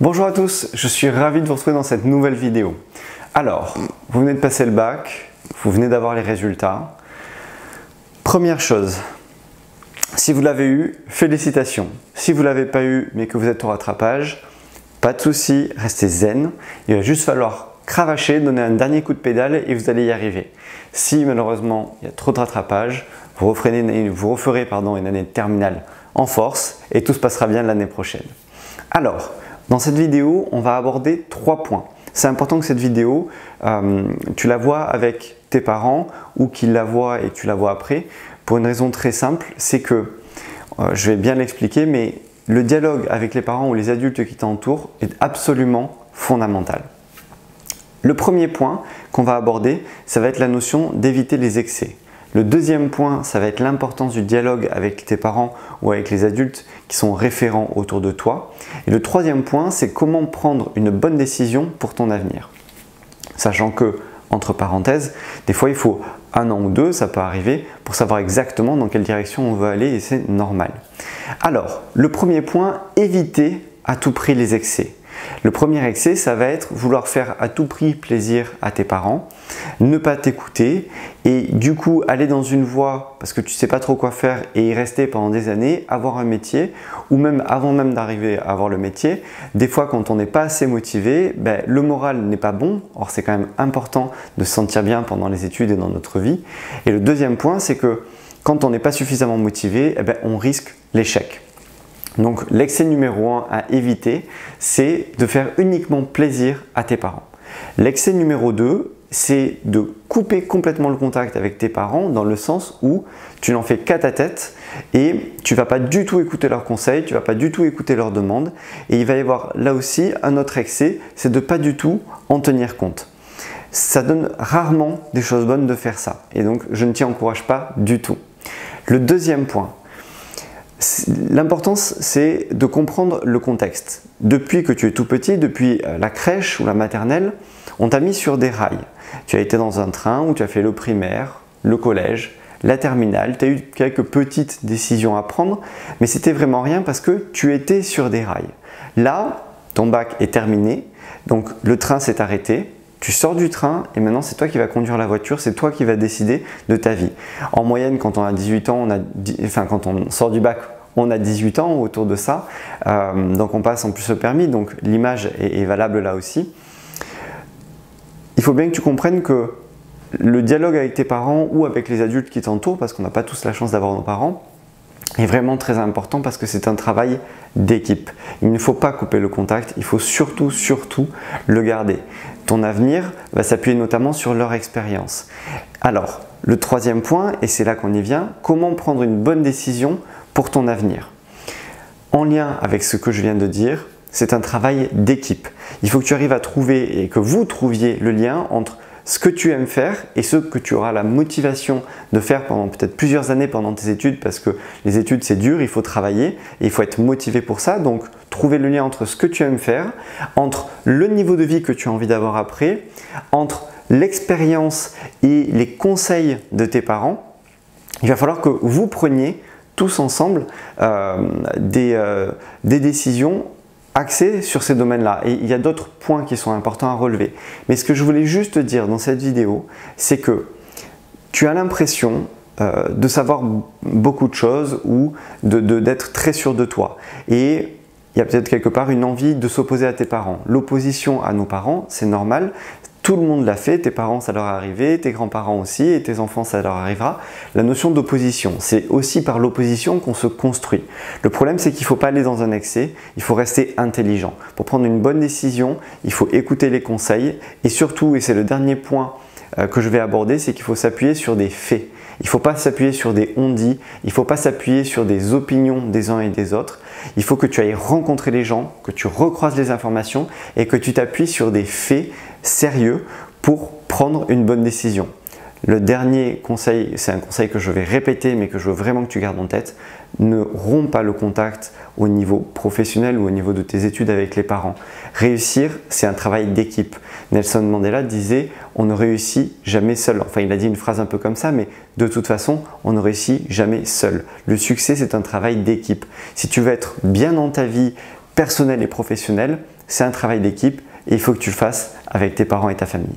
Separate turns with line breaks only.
Bonjour à tous, je suis ravi de vous retrouver dans cette nouvelle vidéo. Alors, vous venez de passer le bac, vous venez d'avoir les résultats. Première chose, si vous l'avez eu, félicitations. Si vous ne l'avez pas eu mais que vous êtes au rattrapage, pas de souci, restez zen. Il va juste falloir cravacher, donner un dernier coup de pédale et vous allez y arriver. Si malheureusement il y a trop de rattrapage, vous referez une année de terminale en force et tout se passera bien l'année prochaine. Alors, dans cette vidéo, on va aborder 3 points. C'est important que cette vidéo, tu la vois avec tes parents ou qu'ils la voient et tu la vois après, pour une raison très simple, c'est que, je vais bien l'expliquer, mais le dialogue avec les parents ou les adultes qui t'entourent est absolument fondamental. Le premier point qu'on va aborder, ça va être la notion d'éviter les excès. Le deuxième point, ça va être l'importance du dialogue avec tes parents ou avec les adultes qui sont référents autour de toi. Et le troisième point, c'est comment prendre une bonne décision pour ton avenir. Sachant que, entre parenthèses, des fois il faut 1 an ou 2, ça peut arriver, pour savoir exactement dans quelle direction on veut aller et c'est normal. Alors, le premier point, éviter à tout prix les excès. Le premier excès, ça va être vouloir faire à tout prix plaisir à tes parents, ne pas t'écouter et du coup aller dans une voie parce que tu ne sais pas trop quoi faire et y rester pendant des années, avoir un métier ou même avant même d'arriver à avoir le métier, des fois quand on n'est pas assez motivé, le moral n'est pas bon. Or c'est quand même important de se sentir bien pendant les études et dans notre vie. Et le deuxième point, c'est que quand on n'est pas suffisamment motivé, on risque l'échec. Donc l'excès numéro 1 à éviter, c'est de faire uniquement plaisir à tes parents. L'excès numéro 2, c'est de couper complètement le contact avec tes parents dans le sens où tu n'en fais qu'à ta tête et tu ne vas pas du tout écouter leurs conseils, tu ne vas pas du tout écouter leurs demandes. Et il va y avoir là aussi un autre excès, c'est de ne pas du tout en tenir compte. Ça donne rarement des choses bonnes de faire ça et donc je ne t'y encourage pas du tout. Le deuxième point, l'importance, c'est de comprendre le contexte. Depuis que tu es tout petit, depuis la crèche ou la maternelle, on t'a mis sur des rails. Tu as été dans un train où tu as fait le primaire, le collège, la terminale, tu as eu quelques petites décisions à prendre, mais c'était vraiment rien parce que tu étais sur des rails. Là, ton bac est terminé, donc le train s'est arrêté. Tu sors du train et maintenant c'est toi qui vas conduire la voiture, c'est toi qui vas décider de ta vie. En moyenne, quand on a 18 ans, quand on sort du bac, on a 18 ans autour de ça. Donc on passe en plus le permis, donc l'image est valable là aussi. Il faut bien que tu comprennes que le dialogue avec tes parents ou avec les adultes qui t'entourent, parce qu'on n'a pas tous la chance d'avoir nos parents, est vraiment très important parce que c'est un travail d'équipe. Il ne faut pas couper le contact, il faut surtout le garder. Ton avenir va s'appuyer notamment sur leur expérience. Alors, le troisième point, et c'est là qu'on y vient, comment prendre une bonne décision pour ton avenir. En lien avec ce que je viens de dire, c'est un travail d'équipe. Il faut que tu arrives à trouver et que vous trouviez le lien entre ce que tu aimes faire et ce que tu auras la motivation de faire pendant peut-être plusieurs années pendant tes études, parce que les études c'est dur, il faut travailler et il faut être motivé pour ça. Donc trouver le lien entre ce que tu aimes faire, entre le niveau de vie que tu as envie d'avoir après, entre l'expérience et les conseils de tes parents. Il va falloir que vous preniez tous ensemble des décisions axé sur ces domaines-là. Et il y a d'autres points qui sont importants à relever. Mais ce que je voulais juste te dire dans cette vidéo, c'est que tu as l'impression de savoir beaucoup de choses ou d'être très sûr de toi. Et il y a peut-être quelque part une envie de s'opposer à tes parents. L'opposition à nos parents, c'est normal. Tout le monde l'a fait, tes parents ça leur est arrivé, tes grands-parents aussi et tes enfants ça leur arrivera. La notion d'opposition, c'est aussi par l'opposition qu'on se construit. Le problème c'est qu'il ne faut pas aller dans un excès, il faut rester intelligent. Pour prendre une bonne décision, il faut écouter les conseils et surtout, et c'est le dernier point que je vais aborder, c'est qu'il faut s'appuyer sur des faits. Il ne faut pas s'appuyer sur des on-dit, il ne faut pas s'appuyer sur des opinions des uns et des autres. Il faut que tu ailles rencontrer les gens, que tu recroises les informations et que tu t'appuies sur des faits sérieux pour prendre une bonne décision. Le dernier conseil, c'est un conseil que je vais répéter mais que je veux vraiment que tu gardes en tête. Ne romps pas le contact au niveau professionnel ou au niveau de tes études avec les parents. Réussir, c'est un travail d'équipe. Nelson Mandela disait « on ne réussit jamais seul ». Enfin, il a dit une phrase un peu comme ça, mais de toute façon, on ne réussit jamais seul. Le succès, c'est un travail d'équipe. Si tu veux être bien dans ta vie personnelle et professionnelle, c'est un travail d'équipe et il faut que tu le fasses avec tes parents et ta famille.